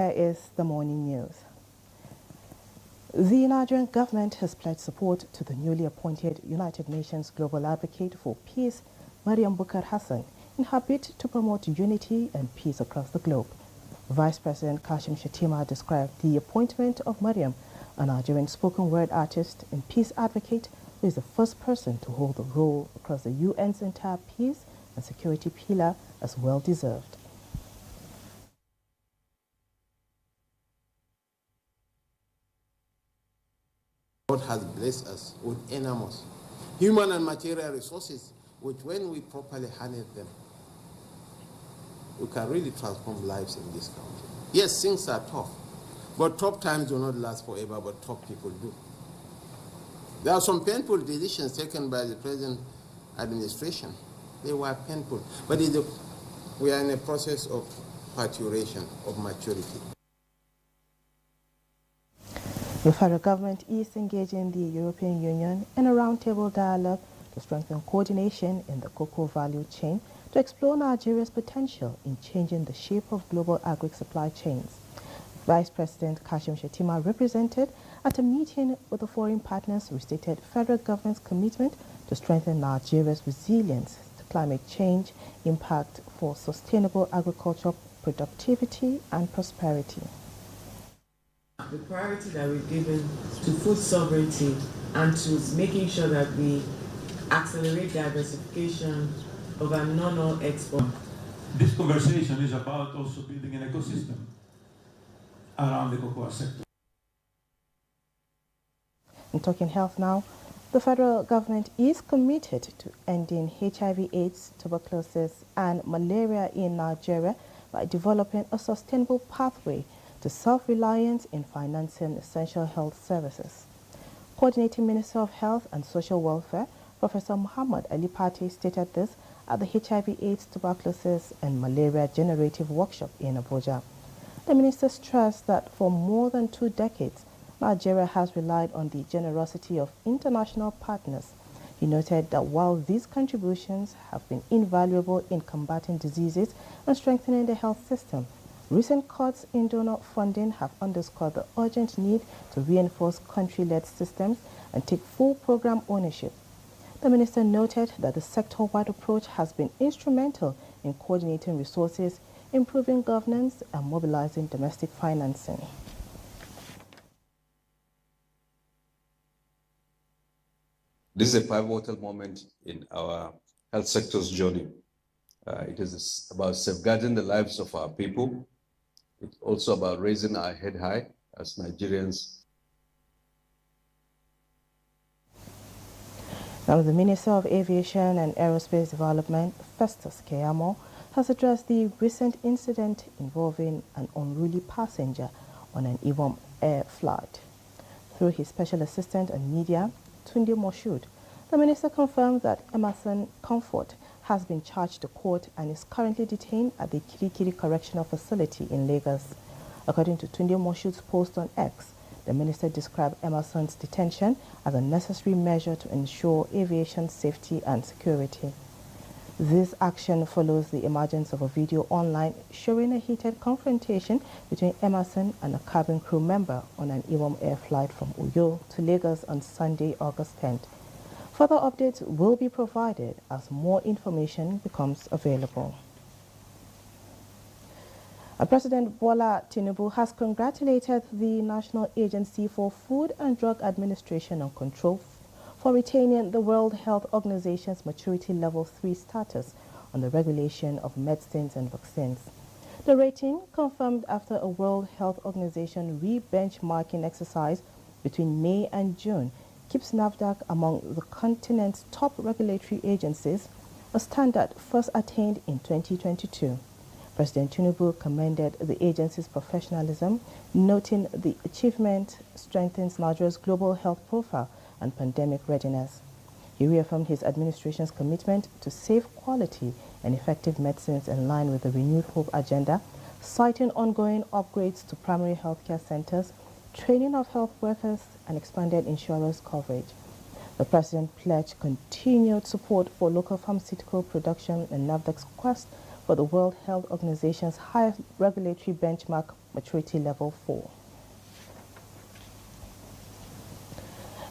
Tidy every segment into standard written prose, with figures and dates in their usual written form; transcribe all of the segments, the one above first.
Here is the morning news. The Nigerian government has pledged support to the newly appointed United Nations Global Advocate for Peace, Mariam Bukar Hassan, in her bid to promote unity and peace across the globe. Vice President Kashim Shettima described the appointment of Mariam, a Nigerian spoken word artist and peace advocate, who is the first person to hold the role across the UN's entire peace and security pillar, as well deserved. God has blessed us with enormous human and material resources, which when we properly harness them, we can really transform lives in this country. Yes, things are tough, but tough times do not last forever, but tough people do. There are some painful decisions taken by the present administration. They were painful, but we are in a process of maturation, of maturity. The federal government is engaging the European Union in a roundtable dialogue to strengthen coordination in the cocoa value chain to explore Nigeria's potential in changing the shape of global agri-supply chains. Vice President Kashim Shettima, represented at a meeting with the foreign partners, restated federal government's commitment to strengthen Nigeria's resilience to climate change impact for sustainable agricultural productivity and prosperity. The priority that we've given to food sovereignty and to making sure that we accelerate diversification of our non-oil export. This conversation is about also building an ecosystem around the cocoa sector. In talking health now, the federal government is committed to ending HIV/AIDS, tuberculosis and malaria in Nigeria by developing a sustainable pathway to self-reliance in financing essential health services. Coordinating Minister of Health and Social Welfare, Professor Muhammad Ali Pate, stated this at the HIV/AIDS, tuberculosis and malaria generative workshop in Abuja. The minister stressed that for more than 2 decades, Nigeria has relied on the generosity of international partners. He noted that while these contributions have been invaluable in combating diseases and strengthening the health system, recent cuts in donor funding have underscored the urgent need to reinforce country-led systems and take full program ownership. The minister noted that the sector-wide approach has been instrumental in coordinating resources, improving governance, and mobilizing domestic financing. This is a pivotal moment in our health sector's journey. It is about safeguarding the lives of our people. It's also about raising our head high as Nigerians. Now, the Minister of Aviation and Aerospace Development, Festus Keyamo, has addressed the recent incident involving an unruly passenger on an IWOM Air flight. Through his special assistant and media, Tunde Moshood, the minister confirmed that Emerson Comfort has been charged to court and is currently detained at the Kirikiri Correctional Facility in Lagos. According to Tunde Moshood's post on X, the minister described Emerson's detention as a necessary measure to ensure aviation safety and security. This action follows the emergence of a video online showing a heated confrontation between Emerson and a cabin crew member on an IWOM Air flight from Uyo to Lagos on Sunday, August 10th. Further updates will be provided as more information becomes available. President Bola Tinubu has congratulated the National Agency for Food and Drug Administration and Control for retaining the World Health Organization's Maturity Level 3 status on the regulation of medicines and vaccines. The rating, confirmed after a World Health Organization re-benchmarking exercise between May and June, keeps NAFDAC among the continent's top regulatory agencies, a standard first attained in 2022. President Tinubu commended the agency's professionalism, noting the achievement strengthens Nigeria's global health profile and pandemic readiness. He reaffirmed his administration's commitment to safe, quality, and effective medicines in line with the Renewed Hope agenda, citing ongoing upgrades to primary healthcare centers, training of health workers, and expanded insurance coverage. The president pledged continued support for local pharmaceutical production and NAFDAC's quest for the World Health Organization's highest regulatory benchmark, maturity level 4.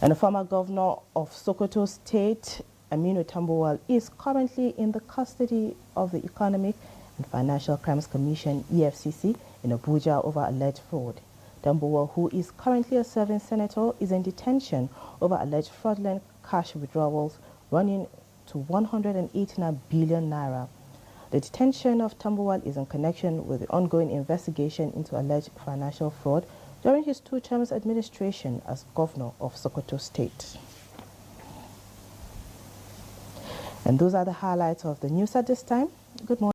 And the former governor of Sokoto State, Aminu Tambuwal, is currently in the custody of the Economic and Financial Crimes Commission, EFCC, in Abuja over alleged fraud. Tambuwal, who is currently a serving senator, is in detention over alleged fraudulent cash withdrawals running to 189 billion naira. The detention of Tambuwal is in connection with the ongoing investigation into alleged financial fraud during his 2 terms administration as governor of Sokoto State. And those are the highlights of the news at this time. Good morning.